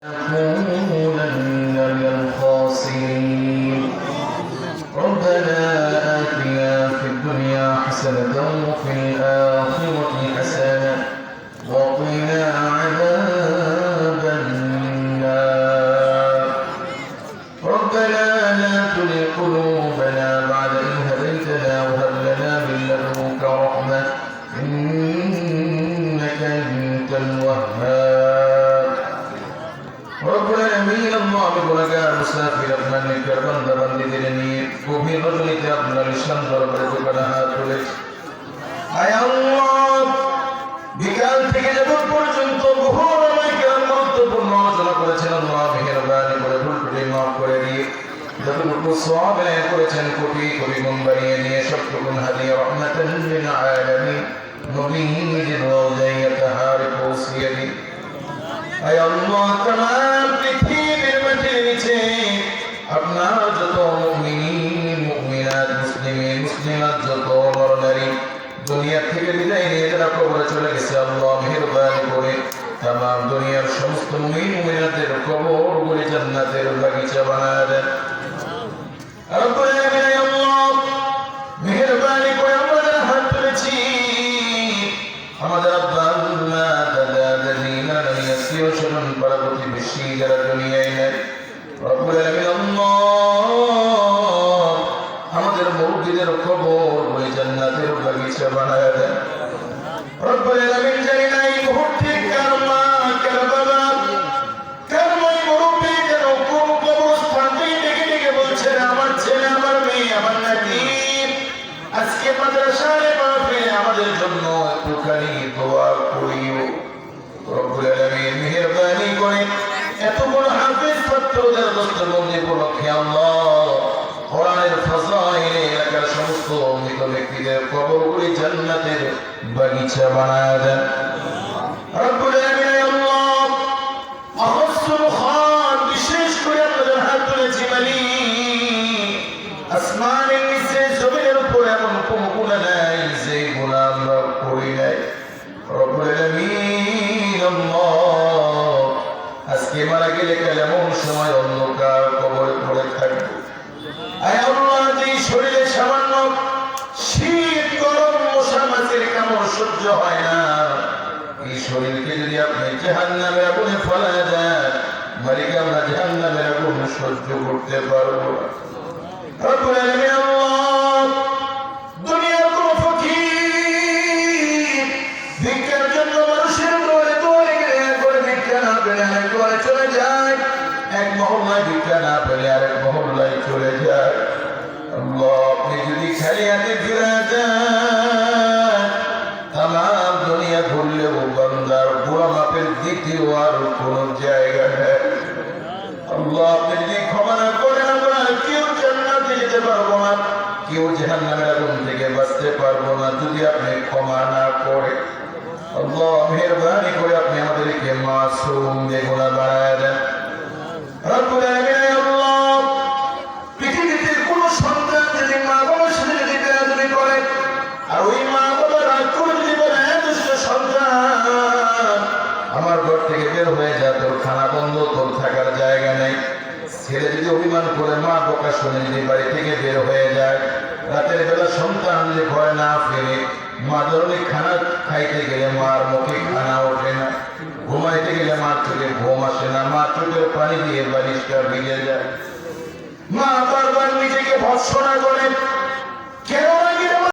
لنكونن من الخاسرين. ربنا آتنا في الدنيا حسنة وفي الآخرة حسنة وقنا عذاب النار. ربنا لا تزغ قلوبنا بعد إذ هديتنا وهب لنا من لدنك رحمة إنك أنت الوهاب. رب العالمين الله بقولك مسافر من كربن بندي دلني كوبي رجلي تابنا لشان دربر كنا هاتولك আয় আল্লাহ বিকাল থেকে যাবত পর্যন্ত বহু রমাইকার গুরুত্বপূর্ণ আলোচনা করেছেন আল্লাহ মেহেরবানি করে ভুলটুটি মাফ করে দিয়ে যতটুকু সওয়াব আদায় করেছেন কোটি কোটি গুণ বাড়িয়ে নিয়ে সবটুকুন হাদিয়া রহমাতাল লিল আলামিন নবীর রওজায় তাহার পৌঁছিয়ে দিন। আয় আল্লাহ তামাম পৃথিবীর মাটির নিচে আপনার যত মুমিন মুমিনাত মুসলিমিন মুসলিমাত যত নর নারী দুনিয়া থেকে বিদায় নিয়ে যারা কবরে চলে গেছে আল্লাহ মেহেরবানি করে তামাম দুনিয়ার সমস্ত মুমিন মুমিনাতের কবরগুলি জান্নাতের বাগিচা বানায় দেন। রব্বুল আলামিন আল্লাহ মেহেরবানি করে আমাদের হাত তুলেছি আমাদের আব্বা আম্মা দাদা দাদি নানা আত্মীয় স্বজন পাড়া প্রতিবেশী যারা দুনিয়ায় নেই রব্বুল আলামিন আল্লাহ আমাদের মুর্শিদের কবর ওই জান্নাতের বাগিচা বানায় দেন। রব্বুল আলামিন জানি না এই মুহূর্তে কার মা কার বাবা কার মাই মুরব্বি যেন কোন কবরস্থান থেকে ডেকে ডেকে বলছে আমার ছেলে আমার মেয়ে আমার নাতি আজকে মাদ্রাসায় মাহফিলে আমাদের জন্য একটুখানি দোয়া করিও। রব্বুল আলামিন মেহেরবানি করে এত বড় হাফেজ ছাত্রদের দস্তবন্দি উপলক্ষে আল্লাহ কোরআনের ফাজাইলে এলাকার সমস্ত মৃত ব্যক্তিদের কবরগুলি জান্নাতের বাগিচা বানায় দেন। রব্বুল আলামিন আল্লাহ আহসানুল খান বিশেষ করে আপনাদের হাত তুলেছি মালিক আসমানের নিচে জমিনের উপর এমন কোন গুনাহ নাই যে গুনাহ আমরা করি নাই। রব্বুল আলামিন আল্লাহ আজকে মারা গেলে কাল এমন সময় অন্ধকার কবরে পড়ে থাকবে আয় আল্লাহ এই শরীরে সামান্য শীত গরম মশা মাছির কামড় সহ্য হয় না এই শরীরকে যদি আপনি জাহান্নামের আগুনে ফেলায় দেন মালিক আমরা জাহান্নামের আগুন সহ্য করতে পারবো না। রব্বুল আলামিন আল্লাহ দুনিয়ার কোন ফকির ভিক্ষার জন্য মানুষের ঘরে দৌড়ে গেলে করে ভিক্ষা না পেলে আরেক ঘরে চলে যায় এক মহল্লায় ভিক্ষা না পেলে আরেক মহল্লায় চলে যায়। আল্লাহ আপনি যদি খালি হাতে ফিরে যান তামাম দুনিয়া ঘুরলেও বান্দার বুড়া মাপের দ্বিতীয় আর কোন জায়গা নেই। আল্লাহ আপনি যদি ক্ষমা না করেন আমরা কেউ জান্নাতে যেতে পারবো না কেউ জাহান্নামের আগুন থেকে বাঁচতে পারবো না যদি আপনি ক্ষমা না করেন। আল্লাহ মেহেরবানি করে আপনি আমাদেরকে মাসুম বেগুনাহ বানায় দেন। রব্বুল আলামিন আল্লাহ পৃথিবীতে কোন সন্তান যদি মা বাবার সাথে যদি বেয়াদবি করে আর ওই মা বাবা রাগ করে যদি বলে দুষ্ট সন্তান আমার ঘর থেকে বের হয়ে যা তোর খানা বন্ধ তোর থাকার জায়গা নেই ছেলে যদি অভিমান করে মা বকা শুনে যদি বাড়ি থেকে বের হয়ে যায় রাতের বেলা সন্তান যদি ঘরে না ফেরে মা ধরনের খানা খাইতে গেলে মার মুখে খানা ওঠে না ঘুমাইতে গেলে মার চোখে ঘুম আসে না মা চোখের পানি দিয়ে বালিশটা ভিজে যায় মা বারবার নিজেকে ভৎসনা